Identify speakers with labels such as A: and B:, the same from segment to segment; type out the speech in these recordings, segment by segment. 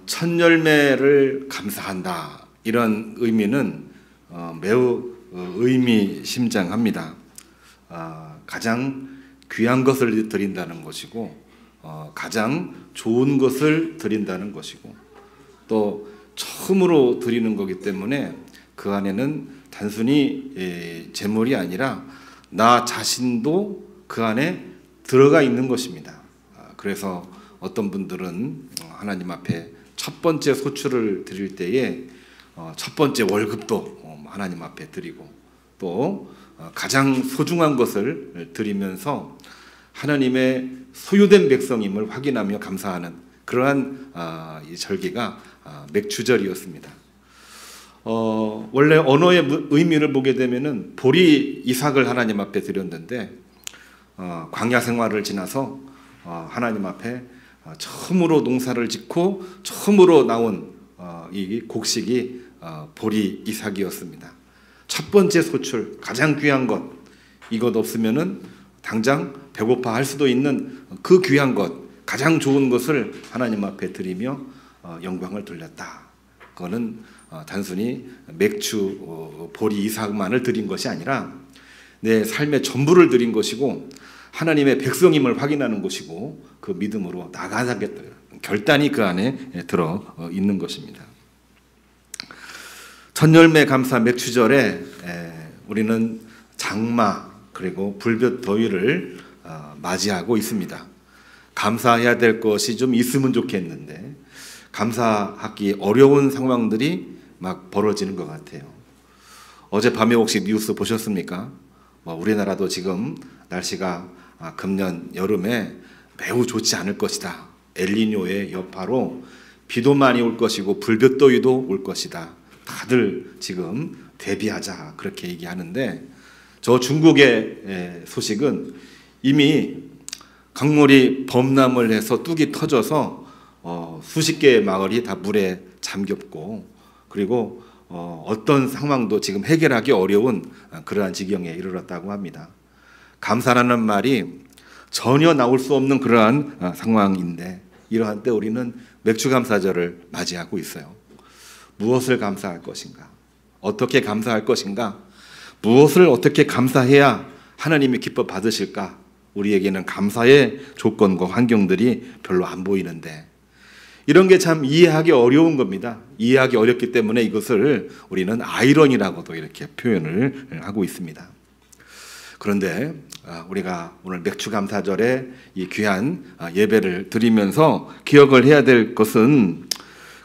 A: 첫 열매를 감사한다, 이런 의미는 매우 의미심장합니다. 가장 귀한 것을 드린다는 것이고, 가장 좋은 것을 드린다는 것이고, 또 처음으로 드리는 거기 때문에 그 안에는 단순히 재물이 아니라 나 자신도 그 안에 들어가 있는 것입니다. 그래서 어떤 분들은 하나님 앞에 첫 번째 소출을 드릴 때에 첫 번째 월급도 하나님 앞에 드리고, 또 가장 소중한 것을 드리면서 하나님의 소유된 백성임을 확인하며 감사하는 그러한 이 절기가 맥추절이었습니다. 원래 언어의 의미를 보게 되면은 보리 이삭을 하나님 앞에 드렸는데, 광야 생활을 지나서 하나님 앞에 처음으로 농사를 짓고 처음으로 나온 이 곡식이 보리 이삭이었습니다. 첫 번째 소출, 가장 귀한 것, 이것 없으면은 당장 배고파 할 수도 있는 그 귀한 것, 가장 좋은 것을 하나님 앞에 드리며 영광을 돌렸다. 그거는 단순히 맥주 보리 이삭만을 드린 것이 아니라 내 삶의 전부를 드린 것이고, 하나님의 백성임을 확인하는 것이고, 그 믿음으로 나가자겠다 결단이 그 안에 들어 있는 것입니다. 첫 열매 감사 맥추절에 우리는 장마 그리고 불볕 더위를 맞이하고 있습니다. 감사해야 될 것이 좀 있으면 좋겠는데 감사하기 어려운 상황들이 막 벌어지는 것 같아요. 어젯밤에 혹시 뉴스 보셨습니까? 우리나라도 지금 날씨가 금년 여름에 매우 좋지 않을 것이다. 엘니뇨의 여파로 비도 많이 올 것이고 불볕더위도 올 것이다. 다들 지금 대비하자, 그렇게 얘기하는데, 저 중국의 소식은 이미 강물이 범람을 해서 뚝이 터져서 수십 개의 마을이 다 물에 잠겼고, 그리고 어떤 상황도 지금 해결하기 어려운 그러한 지경에 이르렀다고 합니다. 감사라는 말이 전혀 나올 수 없는 그러한 상황인데, 이러한 때 우리는 맥추감사절을 맞이하고 있어요. 무엇을 감사할 것인가? 어떻게 감사할 것인가? 무엇을 어떻게 감사해야 하나님이 기뻐 받으실까? 우리에게는 감사의 조건과 환경들이 별로 안 보이는데, 이런 게 참 이해하기 어려운 겁니다. 이해하기 어렵기 때문에 이것을 우리는 아이러니라고도 이렇게 표현을 하고 있습니다. 그런데 우리가 오늘 맥추감사절에 이 귀한 예배를 드리면서 기억을 해야 될 것은,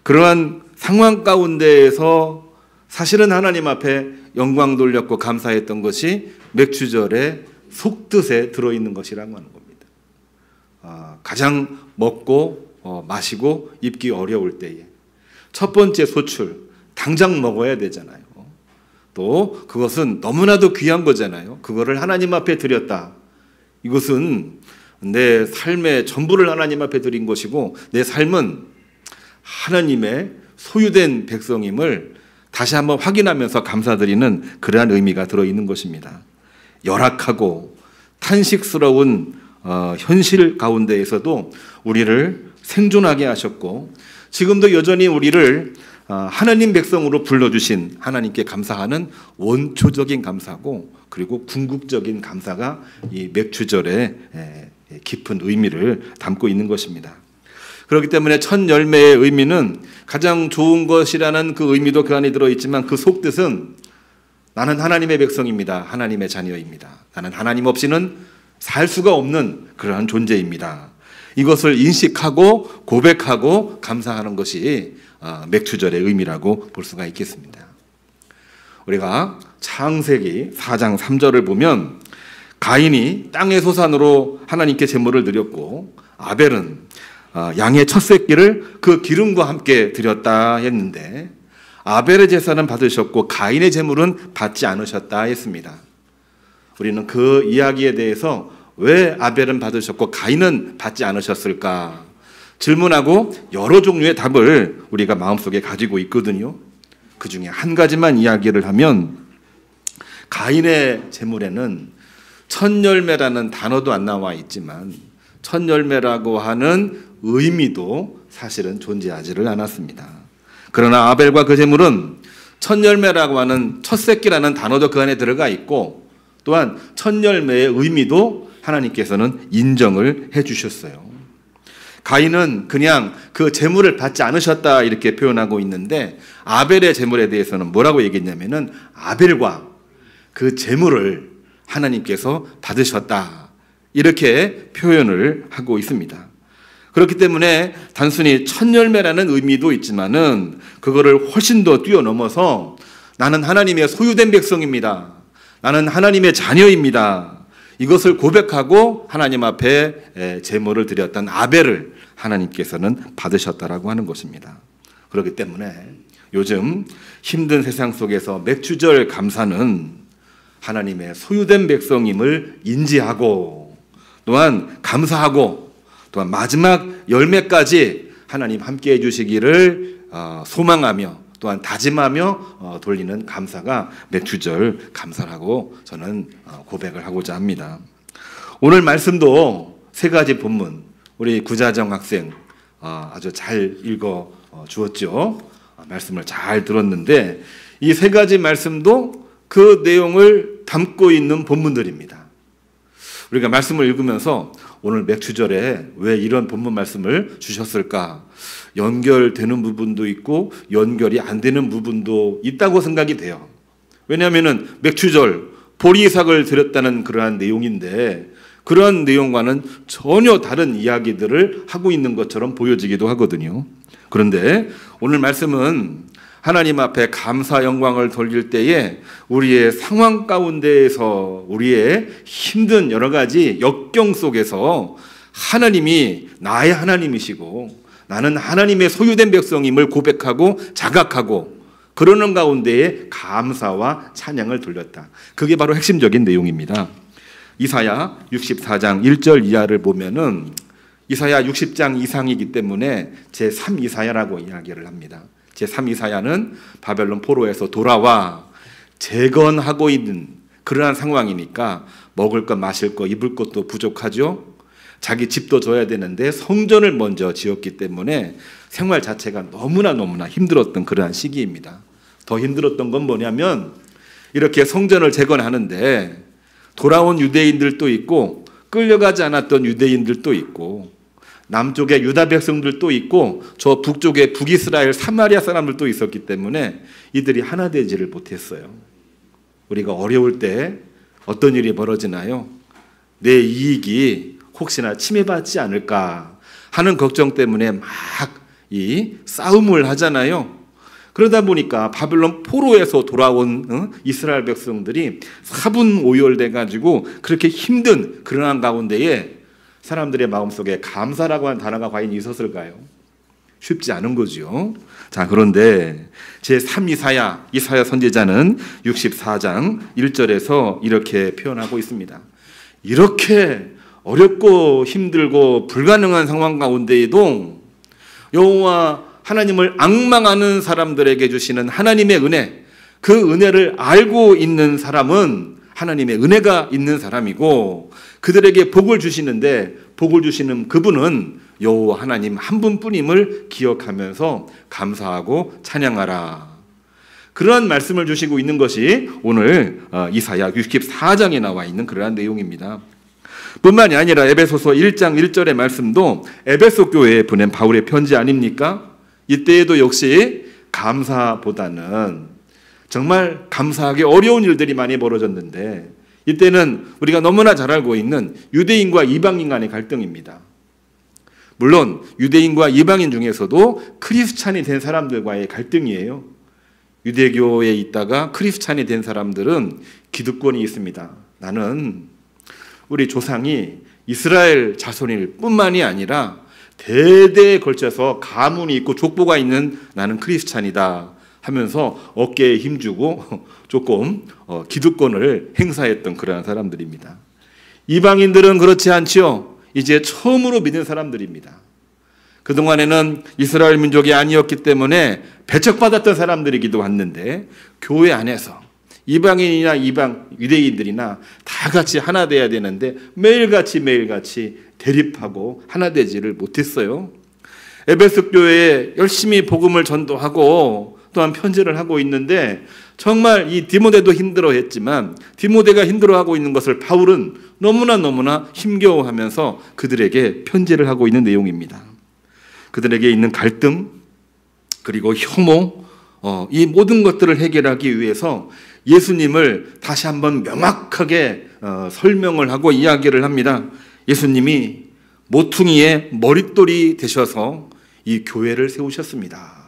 A: 그러한 상황 가운데에서 사실은 하나님 앞에 영광 돌렸고 감사했던 것이 맥추절의 속뜻에 들어있는 것이라고 하는 겁니다. 가장 먹고 마시고 입기 어려울 때에 첫 번째 소출, 당장 먹어야 되잖아요. 또 그것은 너무나도 귀한 거잖아요. 그거를 하나님 앞에 드렸다. 이것은 내 삶의 전부를 하나님 앞에 드린 것이고, 내 삶은 하나님의 소유된 백성임을 다시 한번 확인하면서 감사드리는 그러한 의미가 들어있는 것입니다. 열악하고 탄식스러운 현실 가운데에서도 우리를 생존하게 하셨고, 지금도 여전히 우리를 하나님 백성으로 불러주신 하나님께 감사하는 원초적인 감사고, 그리고 궁극적인 감사가 이 맥추절의 깊은 의미를 담고 있는 것입니다. 그렇기 때문에 첫 열매의 의미는 가장 좋은 것이라는 그 의미도 그 안에 들어있지만, 그 속뜻은 나는 하나님의 백성입니다. 하나님의 자녀입니다. 나는 하나님 없이는 살 수가 없는 그러한 존재입니다. 이것을 인식하고 고백하고 감사하는 것이 맥추절의 의미라고 볼 수가 있겠습니다. 우리가 창세기 4장 3절을 보면, 가인이 땅의 소산으로 하나님께 제물을 드렸고, 아벨은 양의 첫 새끼를 그 기름과 함께 드렸다 했는데, 아벨의 제사는 받으셨고 가인의 제물은 받지 않으셨다 했습니다. 우리는 그 이야기에 대해서 왜 아벨은 받으셨고 가인은 받지 않으셨을까 질문하고 여러 종류의 답을 우리가 마음속에 가지고 있거든요. 그 중에 한 가지만 이야기를 하면, 가인의 제물에는 첫 열매라는 단어도 안 나와 있지만 첫 열매라고 하는 의미도 사실은 존재하지를 않았습니다. 그러나 아벨과 그 제물은 첫 열매라고 하는 첫 새끼라는 단어도 그 안에 들어가 있고, 또한 첫 열매의 의미도 하나님께서는 인정을 해 주셨어요. 가인은 그냥 그 제물을 받지 않으셨다 이렇게 표현하고 있는데, 아벨의 제물에 대해서는 뭐라고 얘기했냐면은 아벨과 그 제물을 하나님께서 받으셨다 이렇게 표현을 하고 있습니다. 그렇기 때문에 단순히 첫 열매라는 의미도 있지만은 그거를 훨씬 더 뛰어넘어서 나는 하나님의 소유된 백성입니다. 나는 하나님의 자녀입니다. 이것을 고백하고 하나님 앞에 제물을 드렸던 아벨을 하나님께서는 받으셨다라고 하는 것입니다. 그렇기 때문에 요즘 힘든 세상 속에서 맥주절 감사는 하나님의 소유된 백성임을 인지하고, 또한 감사하고, 또한 마지막 열매까지 하나님 함께 해주시기를 소망하며, 또한 다짐하며 돌리는 감사가 맥주절 감사라고 저는 고백을 하고자 합니다. 오늘 말씀도 세 가지 본문, 우리 구자정 학생 아주 잘 읽어 주었죠. 말씀을 잘 들었는데 이 세 가지 말씀도 그 내용을 담고 있는 본문들입니다. 우리가 말씀을 읽으면서 오늘 맥주절에 왜 이런 본문 말씀을 주셨을까? 연결되는 부분도 있고 연결이 안 되는 부분도 있다고 생각이 돼요. 왜냐하면 맥주절 보리삭을 드렸다는 그러한 내용인데 그러한 내용과는 전혀 다른 이야기들을 하고 있는 것처럼 보여지기도 하거든요. 그런데 오늘 말씀은 하나님 앞에 감사 영광을 돌릴 때에 우리의 상황 가운데에서, 우리의 힘든 여러 가지 역경 속에서 하나님이 나의 하나님이시고 나는 하나님의 소유된 백성임을 고백하고 자각하고 그러는 가운데에 감사와 찬양을 돌렸다. 그게 바로 핵심적인 내용입니다. 이사야 64장 1절 이하를 보면은 이사야 60장 이상이기 때문에 제3 이사야라고 이야기를 합니다. 제3 이사야는 바벨론 포로에서 돌아와 재건하고 있는 그러한 상황이니까 먹을 것, 마실 것, 입을 것도 부족하죠. 자기 집도 져야 되는데 성전을 먼저 지었기 때문에 생활 자체가 너무나 힘들었던 그러한 시기입니다. 더 힘들었던 건 뭐냐면 이렇게 성전을 재건하는데 돌아온 유대인들도 있고 끌려가지 않았던 유대인들도 있고 남쪽에 유다 백성들도 있고 저 북쪽에 북이스라엘 사마리아 사람들도 있었기 때문에 이들이 하나 되지를 못했어요. 우리가 어려울 때 어떤 일이 벌어지나요? 내 이익이 혹시나 침해받지 않을까 하는 걱정 때문에 막 이 싸움을 하잖아요. 그러다 보니까 바벨론 포로에서 돌아온 이스라엘 백성들이 사분오열돼 가지고 그렇게 힘든 그러한 가운데에 사람들의 마음속에 감사라고 하는 단어가 과연 있었을까요? 쉽지 않은 거죠. 자, 그런데 제3 이사야 선지자는 64장 1절에서 이렇게 표현하고 있습니다. 이렇게 어렵고 힘들고 불가능한 상황 가운데에도 여호와 하나님을 앙망하는 사람들에게 주시는 하나님의 은혜, 그 은혜를 알고 있는 사람은 하나님의 은혜가 있는 사람이고 그들에게 복을 주시는데 복을 주시는 그분은 여호와 하나님 한 분뿐임을 기억하면서 감사하고 찬양하라. 그러한 말씀을 주시고 있는 것이 오늘 이사야 64장에 나와 있는 그러한 내용입니다. 뿐만이 아니라 에베소서 1장 1절의 말씀도 에베소 교회에 보낸 바울의 편지 아닙니까? 이때에도 역시 감사보다는 정말 감사하기 어려운 일들이 많이 벌어졌는데 이때는 우리가 너무나 잘 알고 있는 유대인과 이방인 간의 갈등입니다. 물론 유대인과 이방인 중에서도 크리스찬이 된 사람들과의 갈등이에요. 유대교에 있다가 크리스찬이 된 사람들은 기득권이 있습니다. 나는 우리 조상이 이스라엘 자손일 뿐만이 아니라 대대에 걸쳐서 가문이 있고 족보가 있는 나는 크리스찬이다 하면서 어깨에 힘주고 조금 기득권을 행사했던 그러한 사람들입니다. 이방인들은 그렇지 않지요. 이제 처음으로 믿은 사람들입니다. 그동안에는 이스라엘 민족이 아니었기 때문에 배척받았던 사람들이기도 했는데 교회 안에서 이방인이나 유대인들이나 다 같이 하나 돼야 되는데 매일같이 대립하고 하나 되지를 못했어요. 에베소 교회에 열심히 복음을 전도하고 또한 편지를 하고 있는데 정말 이 디모데도 힘들어했지만 디모데가 힘들어하고 있는 것을 바울은 너무나 힘겨워하면서 그들에게 편지를 하고 있는 내용입니다. 그들에게 있는 갈등 그리고 혐오 이 모든 것들을 해결하기 위해서 예수님을 다시 한번 명확하게 설명을 하고 이야기를 합니다. 예수님이 모퉁이의 머릿돌이 되셔서 이 교회를 세우셨습니다.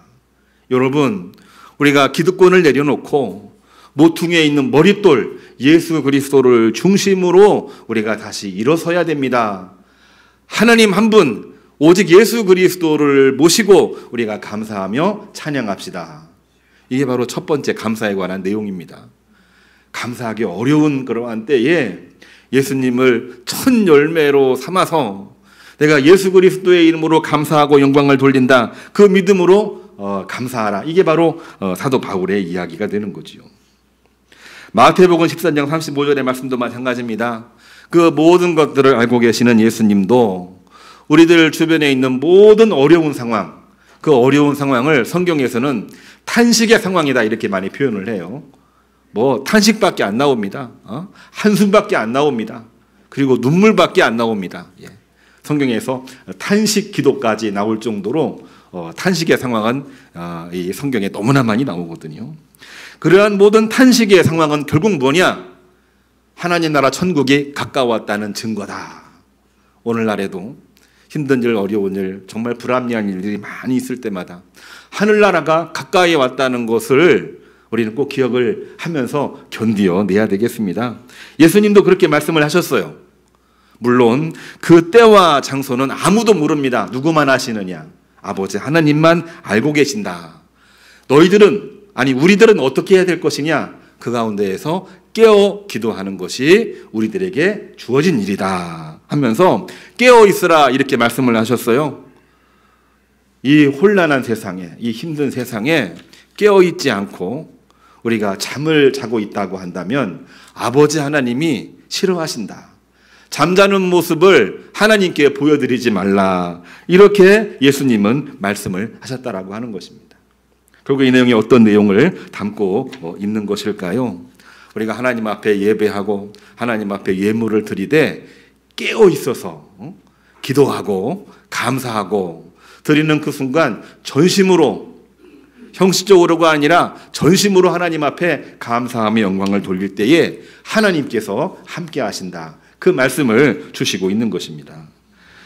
A: 여러분, 우리가 기득권을 내려놓고 모퉁이에 있는 머릿돌 예수 그리스도를 중심으로 우리가 다시 일어서야 됩니다. 하나님 한 분 오직 예수 그리스도를 모시고 우리가 감사하며 찬양합시다. 이게 바로 첫 번째 감사에 관한 내용입니다. 감사하기 어려운 그러한 때에 예수님을 첫 열매로 삼아서 내가 예수 그리스도의 이름으로 감사하고 영광을 돌린다. 그 믿음으로 감사하라. 이게 바로 사도 바울의 이야기가 되는 거지요. 마태복음 14장 35절의 말씀도 마찬가지입니다. 그 모든 것들을 알고 계시는 예수님도 우리들 주변에 있는 모든 어려운 상황, 그 어려운 상황을 성경에서는 탄식의 상황이다 이렇게 많이 표현을 해요. 뭐 탄식밖에 안 나옵니다. 한숨밖에 안 나옵니다. 그리고 눈물밖에 안 나옵니다. 성경에서 탄식 기도까지 나올 정도로 탄식의 상황은 이 성경에 너무나 많이 나오거든요. 그러한 모든 탄식의 상황은 결국 뭐냐? 하나님 나라 천국이 가까웠다는 증거다. 오늘날에도 힘든 일, 어려운 일, 정말 불합리한 일들이 많이 있을 때마다 하늘나라가 가까이 왔다는 것을 우리는 꼭 기억을 하면서 견디어내야 되겠습니다. 예수님도 그렇게 말씀을 하셨어요. 물론 그 때와 장소는 아무도 모릅니다. 누구만 아시느냐? 아버지 하나님만 알고 계신다. 우리들은 어떻게 해야 될 것이냐? 그 가운데에서 깨어 기도하는 것이 우리들에게 주어진 일이다 하면서 깨어 있으라 이렇게 말씀을 하셨어요. 이 혼란한 세상에, 이 힘든 세상에 깨어 있지 않고 우리가 잠을 자고 있다고 한다면 아버지 하나님이 싫어하신다. 잠자는 모습을 하나님께 보여드리지 말라. 이렇게 예수님은 말씀을 하셨다라고 하는 것입니다. 결국 이 내용이 어떤 내용을 담고 있는 것일까요? 우리가 하나님 앞에 예배하고 하나님 앞에 예물을 드리되 깨어 있어서 기도하고 감사하고 드리는 그 순간 전심으로, 형식적으로가 아니라 전심으로 하나님 앞에 감사하며 영광을 돌릴 때에 하나님께서 함께 하신다. 그 말씀을 주시고 있는 것입니다.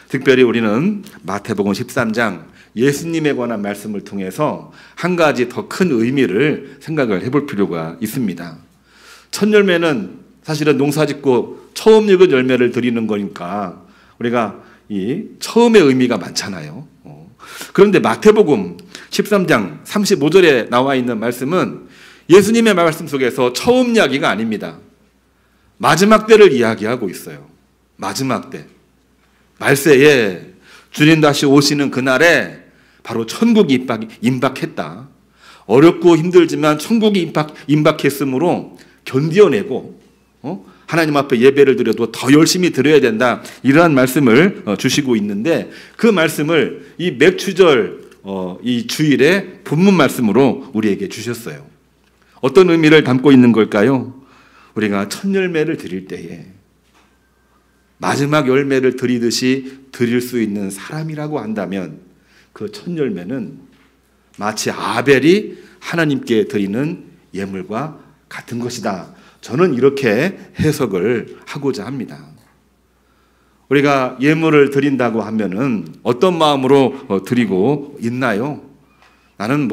A: 특별히 우리는 마태복음 13장 예수님에 관한 말씀을 통해서 한 가지 더 큰 의미를 생각을 해볼 필요가 있습니다. 첫 열매는 사실은 농사짓고 처음 익은 열매를 드리는 거니까 우리가 이 처음의 의미가 많잖아요. 그런데 마태복음 13장 35절에 나와 있는 말씀은 예수님의 말씀 속에서 처음 이야기가 아닙니다. 마지막 때를 이야기하고 있어요. 마지막 때. 말세에 주님 다시 오시는 그날에 바로 천국이 임박했다. 어렵고 힘들지만 천국이 임박했으므로 견디어내고 하나님 앞에 예배를 드려도 더 열심히 드려야 된다. 이러한 말씀을 주시고 있는데 그 말씀을 이 맥추절 이 주일의 본문 말씀으로 우리에게 주셨어요. 어떤 의미를 담고 있는 걸까요? 우리가 첫 열매를 드릴 때에 마지막 열매를 드리듯이 드릴 수 있는 사람이라고 한다면 그 첫 열매는 마치 아벨이 하나님께 드리는 예물과 같은 것이다. 저는 이렇게 해석을 하고자 합니다. 우리가 예물을 드린다고 하면은 어떤 마음으로 드리고 있나요? 나는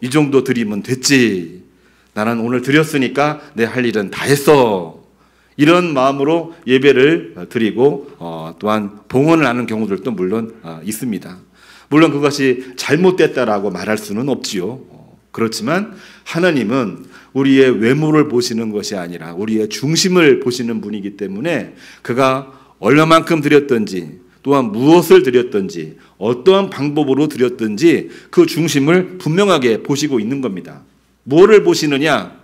A: 이 정도 드리면 됐지. 나는 오늘 드렸으니까 내 할 일은 다 했어. 이런 마음으로 예배를 드리고 또한 봉헌을 하는 경우들도 물론 있습니다. 물론 그것이 잘못됐다라고 말할 수는 없지요. 그렇지만 하나님은 우리의 외모를 보시는 것이 아니라 우리의 중심을 보시는 분이기 때문에 그가 얼마만큼 드렸든지 또한 무엇을 드렸든지 어떠한 방법으로 드렸든지 그 중심을 분명하게 보시고 있는 겁니다. 뭐를 보시느냐?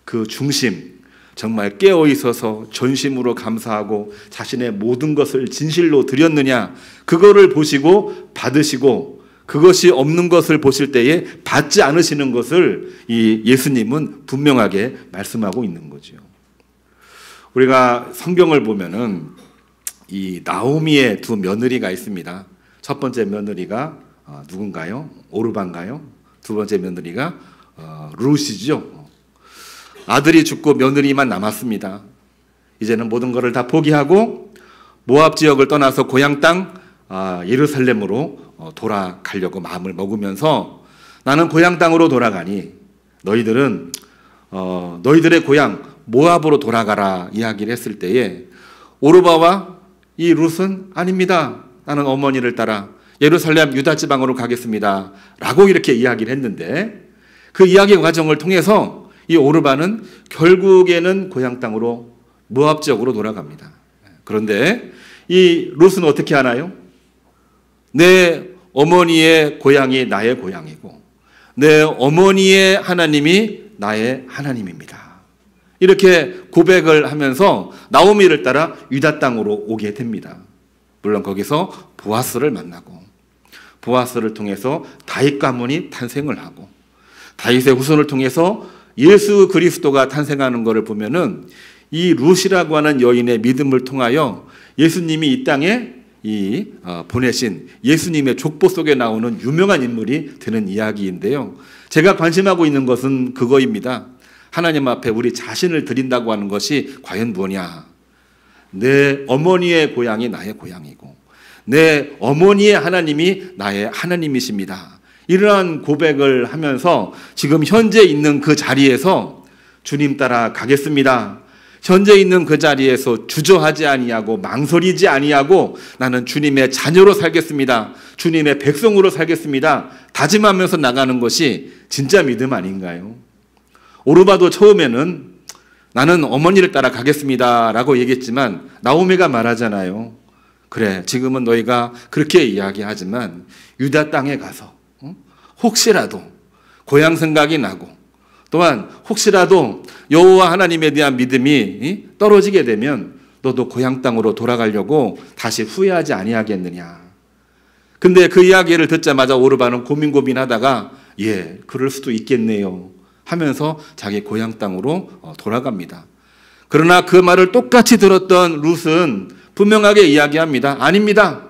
A: 그 중심, 정말 깨어 있어서 전심으로 감사하고 자신의 모든 것을 진실로 드렸느냐, 그거를 보시고 받으시고, 그것이 없는 것을 보실 때에 받지 않으시는 것을 이 예수님은 분명하게 말씀하고 있는 거죠. 우리가 성경을 보면은 이 나오미의 두 며느리가 있습니다. 첫 번째 며느리가 누군가요? 오르반가요? 두 번째 며느리가 룻이죠. 아들이 죽고 며느리만 남았습니다. 이제는 모든 것을 다 포기하고 모압 지역을 떠나서 고향 땅 예루살렘으로 돌아가려고 마음을 먹으면서, 나는 고향 땅으로 돌아가니 너희들은 너희들의 고향 모압으로 돌아가라 이야기를 했을 때에, 오르바와 이 룻은 아닙니다, 나는 어머니를 따라 예루살렘 유다 지방으로 가겠습니다 라고 이렇게 이야기를 했는데, 그 이야기 과정을 통해서 이 오르바는 결국에는 고향 땅으로 모압 지역으로 돌아갑니다. 그런데 이 룻은 어떻게 하나요? 내 어머니의 고향이 나의 고향이고 내 어머니의 하나님이 나의 하나님입니다. 이렇게 고백을 하면서 나오미를 따라 유다 땅으로 오게 됩니다. 물론 거기서 보아스를 만나고, 보아스를 통해서 다윗 가문이 탄생을 하고, 다윗의 후손을 통해서 예수 그리스도가 탄생하는 것을 보면은 이 룻이라고 하는 여인의 믿음을 통하여 예수님이 이 땅에 보내신 예수님의 족보 속에 나오는 유명한 인물이 되는 이야기인데요. 제가 관심하고 있는 것은 그거입니다. 하나님 앞에 우리 자신을 드린다고 하는 것이 과연 뭐냐? 내 어머니의 고향이 나의 고향이고 내 어머니의 하나님이 나의 하나님이십니다. 이러한 고백을 하면서 지금 현재 있는 그 자리에서 주님 따라 가겠습니다. 현재 있는 그 자리에서 주저하지 아니하고 망설이지 아니하고 나는 주님의 자녀로 살겠습니다. 주님의 백성으로 살겠습니다. 다짐하면서 나가는 것이 진짜 믿음 아닌가요? 오르바도 처음에는 나는 어머니를 따라 가겠습니다 라고 얘기했지만 나오미가 말하잖아요. 그래, 지금은 너희가 그렇게 이야기하지만 유다 땅에 가서 혹시라도 고향 생각이 나고, 또한 혹시라도 여호와 하나님에 대한 믿음이 떨어지게 되면 너도 고향 땅으로 돌아가려고 다시 후회하지 아니하겠느냐. 근데 그 이야기를 듣자마자 오르바는 고민하다가 예, 그럴 수도 있겠네요 하면서 자기 고향 땅으로 돌아갑니다. 그러나 그 말을 똑같이 들었던 룻은 분명하게 이야기합니다. 아닙니다.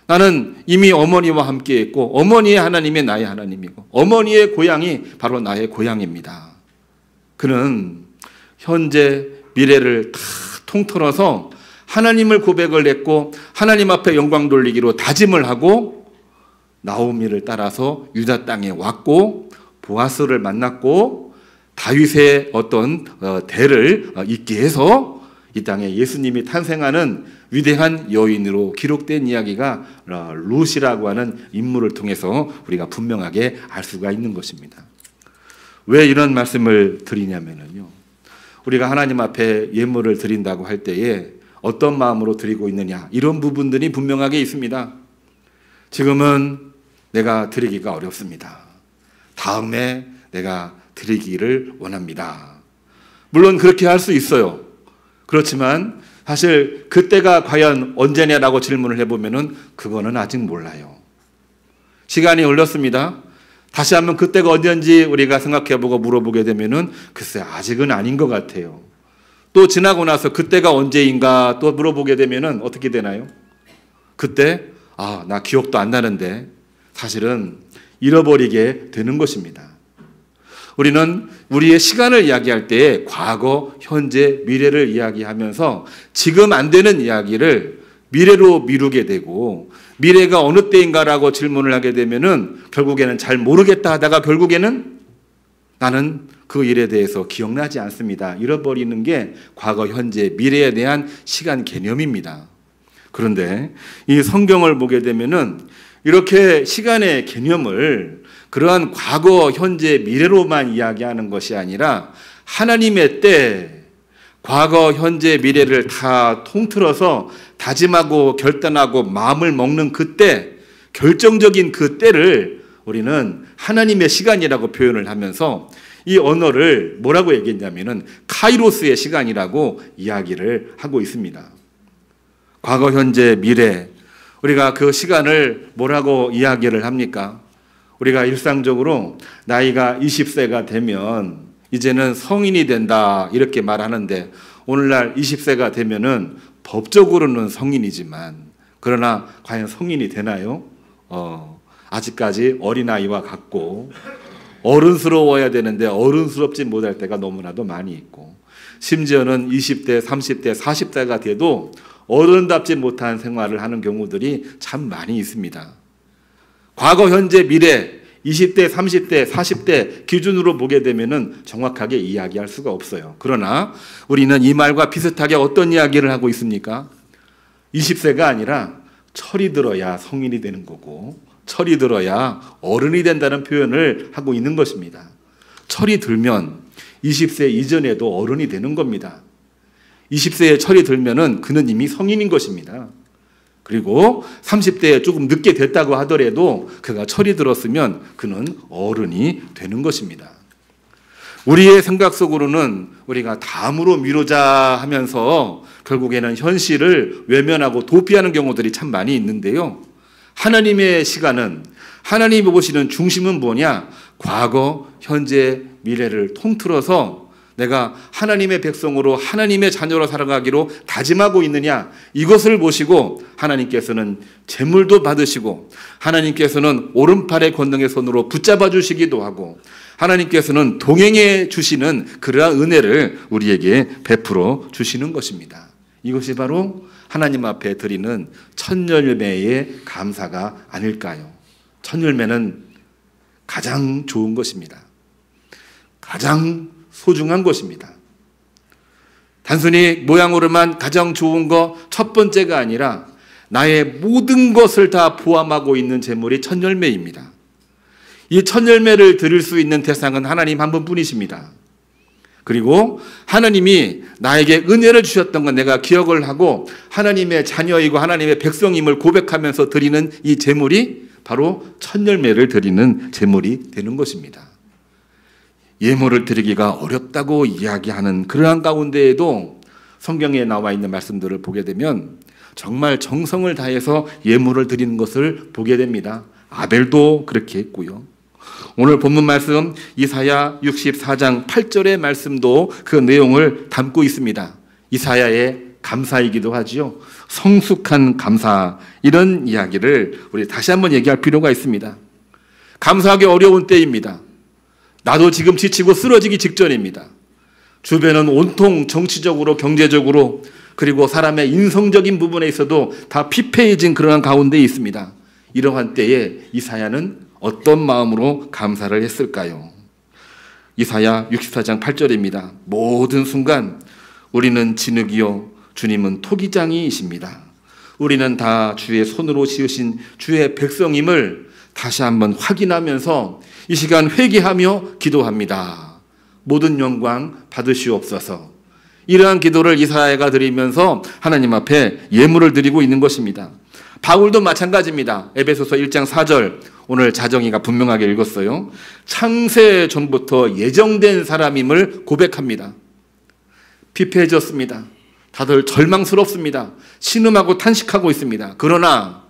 A: 나는 이미 어머니와 함께 있고 어머니의 하나님이 나의 하나님이고 어머니의 고향이 바로 나의 고향입니다. 그는 현재 미래를 다 통틀어서 하나님을 고백을 했고 하나님 앞에 영광 돌리기로 다짐을 하고 나오미를 따라서 유다 땅에 왔고 보아스를 만났고 다윗의 어떤 대를 잇게 해서 이 땅에 예수님이 탄생하는 위대한 여인으로 기록된 이야기가 룻이라고 하는 인물을 통해서 우리가 분명하게 알 수가 있는 것입니다. 왜 이런 말씀을 드리냐면요, 우리가 하나님 앞에 예물을 드린다고 할 때에 어떤 마음으로 드리고 있느냐, 이런 부분들이 분명하게 있습니다. 지금은 내가 드리기가 어렵습니다. 다음에 내가 드리기를 원합니다. 물론 그렇게 할 수 있어요. 그렇지만 사실 그때가 과연 언제냐라고 질문을 해보면은 그거는 아직 몰라요. 시간이 흘렀습니다. 다시 한번 그때가 언제인지 우리가 생각해보고 물어보게 되면은 글쎄 아직은 아닌 것 같아요. 또 지나고 나서 그때가 언제인가 또 물어보게 되면은 어떻게 되나요? 그때 나 기억도 안 나는데 사실은 잃어버리게 되는 것입니다. 우리는 우리의 시간을 이야기할 때 과거, 현재, 미래를 이야기하면서 지금 안 되는 이야기를 미래로 미루게 되고, 미래가 어느 때인가라고 질문을 하게 되면은 결국에는 잘 모르겠다 하다가 결국에는 나는 그 일에 대해서 기억나지 않습니다. 잃어버리는 게 과거, 현재, 미래에 대한 시간 개념입니다. 그런데 이 성경을 보게 되면은 이렇게 시간의 개념을 그러한 과거, 현재, 미래로만 이야기하는 것이 아니라 하나님의 때, 과거, 현재, 미래를 다 통틀어서 다짐하고 결단하고 마음을 먹는 그때, 결정적인 그 때를 우리는 하나님의 시간이라고 표현을 하면서 이 언어를 뭐라고 얘기했냐면은 카이로스의 시간이라고 이야기를 하고 있습니다. 과거, 현재, 미래, 우리가 그 시간을 뭐라고 이야기를 합니까? 우리가 일상적으로 나이가 20세가 되면 이제는 성인이 된다 이렇게 말하는데, 오늘날 20세가 되면은 법적으로는 성인이지만 그러나 과연 성인이 되나요? 아직까지 어린아이와 같고, 어른스러워야 되는데 어른스럽지 못할 때가 너무나도 많이 있고, 심지어는 20대, 30대, 40대가 돼도 어른답지 못한 생활을 하는 경우들이 참 많이 있습니다. 과거, 현재, 미래, 20대, 30대, 40대 기준으로 보게 되면은 정확하게 이야기할 수가 없어요. 그러나 우리는 이 말과 비슷하게 어떤 이야기를 하고 있습니까? 20세가 아니라 철이 들어야 성인이 되는 거고, 철이 들어야 어른이 된다는 표현을 하고 있는 것입니다. 철이 들면 20세 이전에도 어른이 되는 겁니다. 20세에 철이 들면은 그는 이미 성인인 것입니다. 그리고 30대에 조금 늦게 됐다고 하더라도 그가 철이 들었으면 그는 어른이 되는 것입니다. 우리의 생각 속으로는 우리가 다음으로 미루자 하면서 결국에는 현실을 외면하고 도피하는 경우들이 참 많이 있는데요. 하나님의 시간은, 하나님이 보시는 중심은 뭐냐? 과거, 현재, 미래를 통틀어서 내가 하나님의 백성으로, 하나님의 자녀로 살아가기로 다짐하고 있느냐, 이것을 보시고 하나님께서는 재물도 받으시고, 하나님께서는 오른팔의 권능의 손으로 붙잡아 주시기도 하고, 하나님께서는 동행해 주시는 그러한 은혜를 우리에게 베풀어 주시는 것입니다. 이것이 바로 하나님 앞에 드리는 첫 열매의 감사가 아닐까요? 첫 열매는 가장 좋은 것입니다. 가장 소중한 것입니다. 단순히 모양으로만 가장 좋은 거 첫 번째가 아니라 나의 모든 것을 다 포함하고 있는 제물이 첫 열매입니다. 이 첫 열매를 드릴 수 있는 대상은 하나님 한 분뿐이십니다. 그리고 하나님이 나에게 은혜를 주셨던 건 내가 기억을 하고 하나님의 자녀이고 하나님의 백성임을 고백하면서 드리는 이 제물이 바로 첫 열매를 드리는 제물이 되는 것입니다. 예물을 드리기가 어렵다고 이야기하는 그러한 가운데에도 성경에 나와 있는 말씀들을 보게 되면 정말 정성을 다해서 예물을 드리는 것을 보게 됩니다. 아벨도 그렇게 했고요. 오늘 본문 말씀 이사야 64장 8절의 말씀도 그 내용을 담고 있습니다. 이사야의 감사이기도 하지요. 성숙한 감사, 이런 이야기를 우리 다시 한번 얘기할 필요가 있습니다. 감사하기 어려운 때입니다. 나도 지금 지치고 쓰러지기 직전입니다. 주변은 온통 정치적으로, 경제적으로, 그리고 사람의 인성적인 부분에 있어도 다 피폐해진 그러한 가운데 있습니다. 이러한 때에 이사야는 어떤 마음으로 감사를 했을까요? 이사야 64장 8절입니다. 모든 순간 우리는 진흙이요 주님은 토기장이이십니다. 우리는 다 주의 손으로 지으신 주의 백성임을 다시 한번 확인하면서 이 시간 회개하며 기도합니다. 모든 영광 받으시옵소서. 이러한 기도를 이사야가 드리면서 하나님 앞에 예물을 드리고 있는 것입니다. 바울도 마찬가지입니다. 에베소서 1장 4절, 오늘 자정이가 분명하게 읽었어요. 창세 전부터 예정된 사람임을 고백합니다. 피폐해졌습니다. 다들 절망스럽습니다. 신음하고 탄식하고 있습니다. 그러나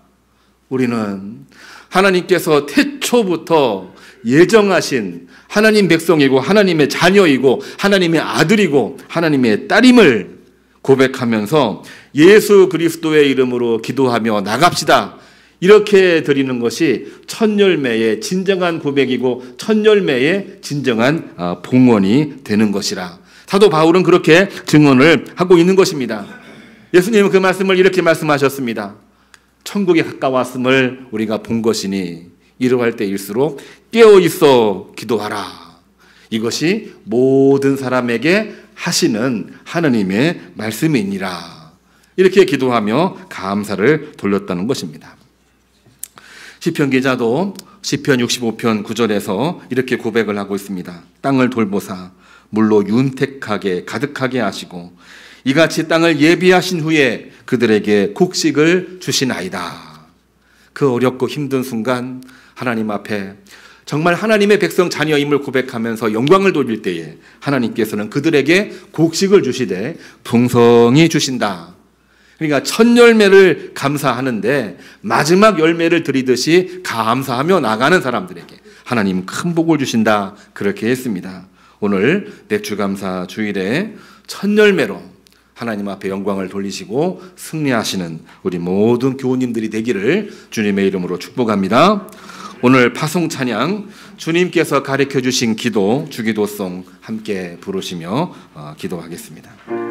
A: 우리는 하나님께서 태초부터 예정하신 하나님 백성이고 하나님의 자녀이고 하나님의 아들이고 하나님의 딸임을 고백하면서 예수 그리스도의 이름으로 기도하며 나갑시다. 이렇게 드리는 것이 첫 열매의 진정한 고백이고 첫 열매의 진정한 봉헌이 되는 것이라. 사도 바울은 그렇게 증언을 하고 있는 것입니다. 예수님은 그 말씀을 이렇게 말씀하셨습니다. 천국이 가까웠음을 우리가 본 것이니 이러할 때일수록 깨어있어 기도하라. 이것이 모든 사람에게 하시는 하나님의 말씀이니라. 이렇게 기도하며 감사를 돌렸다는 것입니다. 시편 기자도 시편 65편 9절에서 이렇게 고백을 하고 있습니다. 땅을 돌보사 물로 윤택하게 가득하게 하시고 이같이 땅을 예비하신 후에 그들에게 곡식을 주시나이다. 그 어렵고 힘든 순간 하나님 앞에 정말 하나님의 백성 자녀임을 고백하면서 영광을 돌릴 때에 하나님께서는 그들에게 곡식을 주시되 풍성히 주신다. 그러니까 첫 열매를 감사하는데 마지막 열매를 드리듯이 감사하며 나가는 사람들에게 하나님 큰 복을 주신다. 그렇게 했습니다. 오늘 맥주감사 주일에 첫 열매로 하나님 앞에 영광을 돌리시고 승리하시는 우리 모든 교우님들이 되기를 주님의 이름으로 축복합니다. 오늘 파송 찬양 주님께서 가르쳐 주신 기도 주기도송 함께 부르시며 기도하겠습니다.